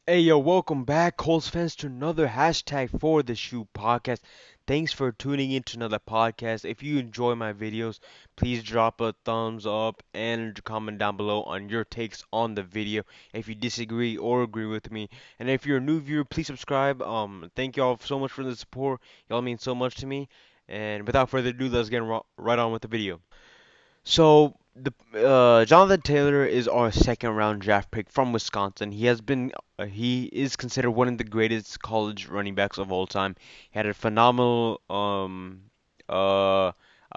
Hey yo, welcome back, Colts fans, to another hashtag for the shoe podcast. Thanks for tuning in to another podcast. If you enjoy my videos, please drop a thumbs up and comment down below on your takes on the video. If you disagree or agree with me, and if you're a new viewer, please subscribe. Thank y'all so much for the support. Y'all mean so much to me. And without further ado, let's get right on with the video. So the Jonathan Taylor is our second round draft pick from Wisconsin. He is considered one of the greatest college running backs of all time. He had a phenomenal uh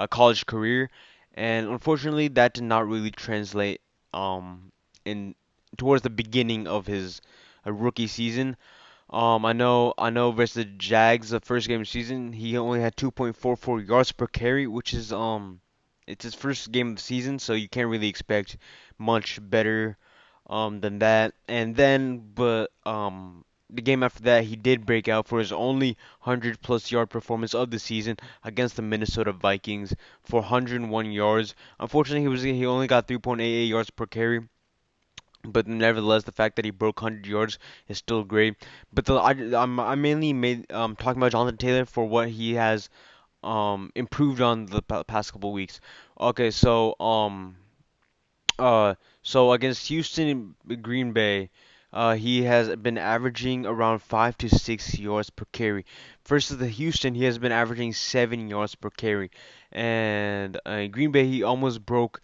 college career, and unfortunately that did not really translate in towards the beginning of his rookie season. I know versus the Jags the first game of the season, he only had 2.44 yards per carry, which is it's his first game of the season, so you can't really expect much better than that. And then the game after that, he did break out for his only 100 plus yard performance of the season against the Minnesota Vikings for 101 yards. Unfortunately, he only got 3.88 yards per carry. But nevertheless, the fact that he broke 100 yards is still great. But I mainly made talking about Jonathan Taylor for what he has improved on the past couple weeks. Okay, uh so against Houston and Green Bay, he has been averaging around 5 to 6 yards per carry. Versus the Houston, he has been averaging 7 yards per carry, and Green Bay he almost broke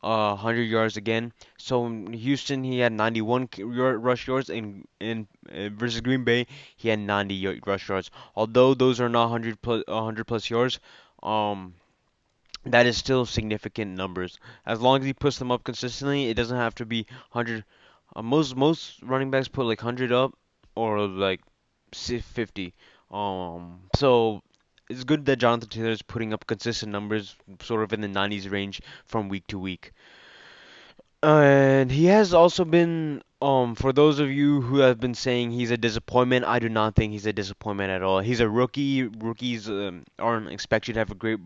100 yards again. So in Houston he had 91 rush yards, and versus Green Bay he had 90 rush yards. Although those are not 100 plus yards, um that is still significant numbers. As long as he puts them up consistently, it doesn't have to be 100. Most running backs put like 100 up or like 50. So it's good that Jonathan Taylor is putting up consistent numbers, sort of in the 90s range from week to week. And he has also been, for those of you who have been saying he's a disappointment, I do not think he's a disappointment at all. He's a rookie. Rookies aren't expected to have a great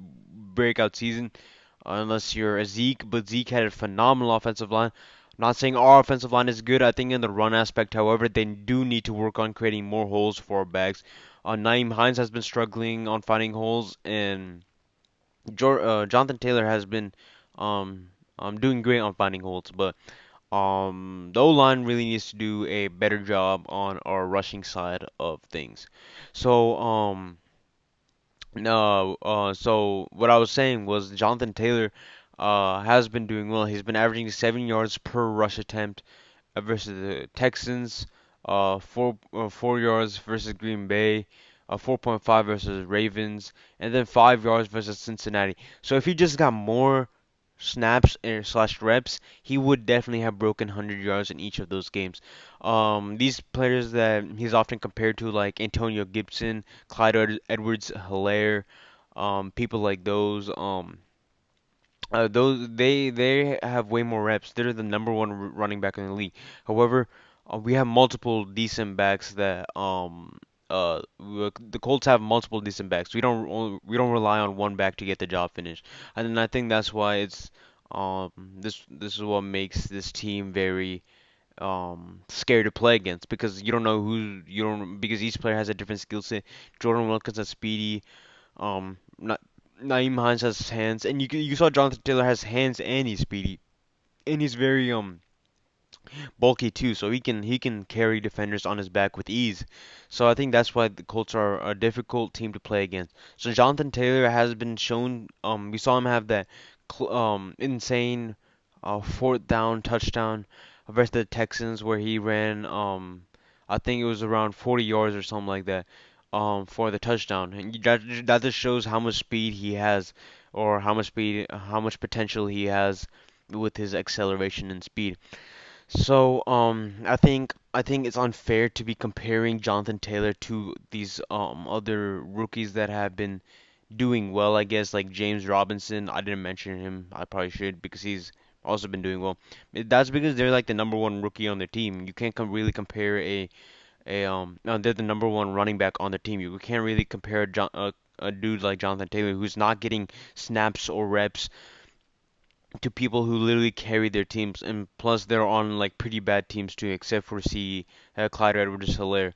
breakout season unless you're a Zeke, but Zeke had a phenomenal offensive line. Not saying our offensive line is good. I think in the run aspect, however, they do need to work on creating more holes for our backs. Naeem Hines has been struggling on finding holes, and Jonathan Taylor has been um, doing great on finding holes. But the O line really needs to do a better job on our rushing side of things. So no, so what I was saying was Jonathan Taylor has been doing well. He's been averaging 7 yards per rush attempt versus the Texans, 4 yards versus Green Bay, 4.5 versus Ravens, and then 5 yards versus Cincinnati. So if he just got more snaps and slash reps, he would definitely have broken 100 yards in each of those games. These players that he's often compared to, like Antonio Gibson, Clyde Edwards-Helaire, people like those they have way more reps. They're the number one running back in the league. However, we have multiple decent backs that the Colts have multiple decent backs. We don't rely on one back to get the job finished. And I think that's why it's this is what makes this team very scary to play against, because you don't know who you don't because each player has a different skill set. Jordan Wilkins is speedy. Not Naeem Hines has hands, and you saw Jonathan Taylor has hands and he's speedy, and he's very bulky too, so he can carry defenders on his back with ease. So I think that's why the Colts are a difficult team to play against. So Jonathan Taylor has been shown. We saw him have that insane fourth down touchdown versus the Texans where he ran I think it was around 40 yards or something like that for the touchdown. And that just shows how much speed he has, or how much potential he has with his acceleration and speed. So, I think it's unfair to be comparing Jonathan Taylor to these other rookies that have been doing well, I guess, like James Robinson. I didn't mention him. I probably should, because he's also been doing well. That's because they're like the number one rookie on their team. You can't really compare no, they're the number one running back on their team. You can't really compare a dude like Jonathan Taylor, who's not getting snaps or reps to people who literally carry their teams, and plus they're on like pretty bad teams too, except for Clyde Edwards-Helaire.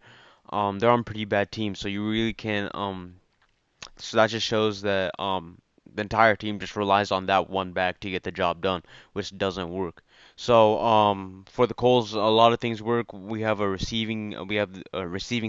They're on pretty bad teams, so you really can't so that just shows that the entire team just relies on that one back to get the job done, which doesn't work. So for the Colts, a lot of things work. We have a receiving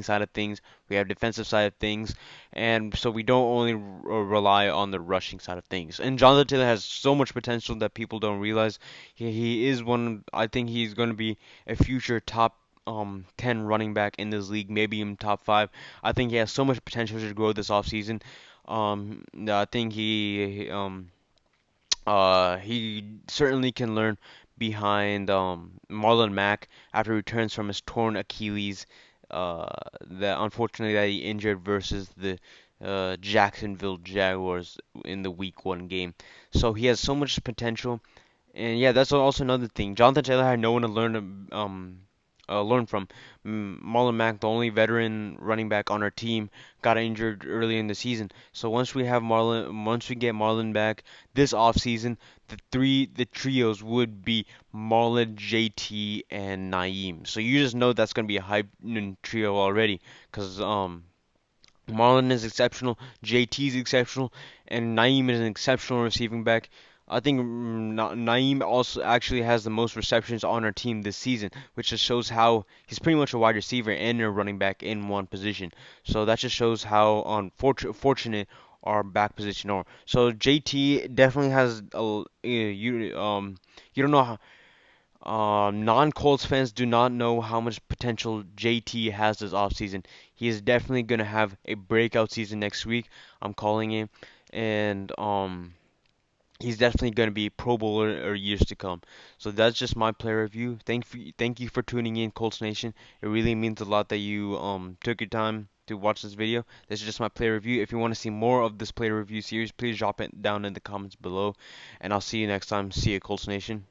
side of things, we have defensive side of things, and so we don't only rely on the rushing side of things. And Jonathan Taylor has so much potential that people don't realize. He is one. I think he's going to be a future top 10 running back in this league, maybe even top 5. I think he has so much potential to grow this offseason. I think he certainly can learn behind Marlon Mack after he returns from his torn Achilles. That unfortunately that he injured versus the Jacksonville Jaguars in the Week 1 game. So he has so much potential. And yeah, that's also another thing. Jonathan Taylor had no one to learn from. Marlon Mack, the only veteran running back on our team, got injured early in the season. So once we get Marlon back this offseason, the trios would be Marlon, JT, and Naeem. So you just know that's gonna be a hype trio already, because Marlon is exceptional, JT is exceptional, and Naeem is an exceptional receiving back. I think Naeem also actually has the most receptions on our team this season, which just shows how he's pretty much a wide receiver and a running back in one position. So that just shows how unfortunate our back position are. So JT definitely has you don't know how non-Colts fans do not know how much potential JT has this offseason. He is definitely going to have a breakout season next week. I'm calling him. And he's definitely going to be Pro Bowler or years to come. So that's just my player review. Thank you for tuning in, Colts Nation. It really means a lot that you took your time to watch this video. This is just my player review. If you want to see more of this player review series, please drop it down in the comments below. And I'll see you next time. See you, Colts Nation.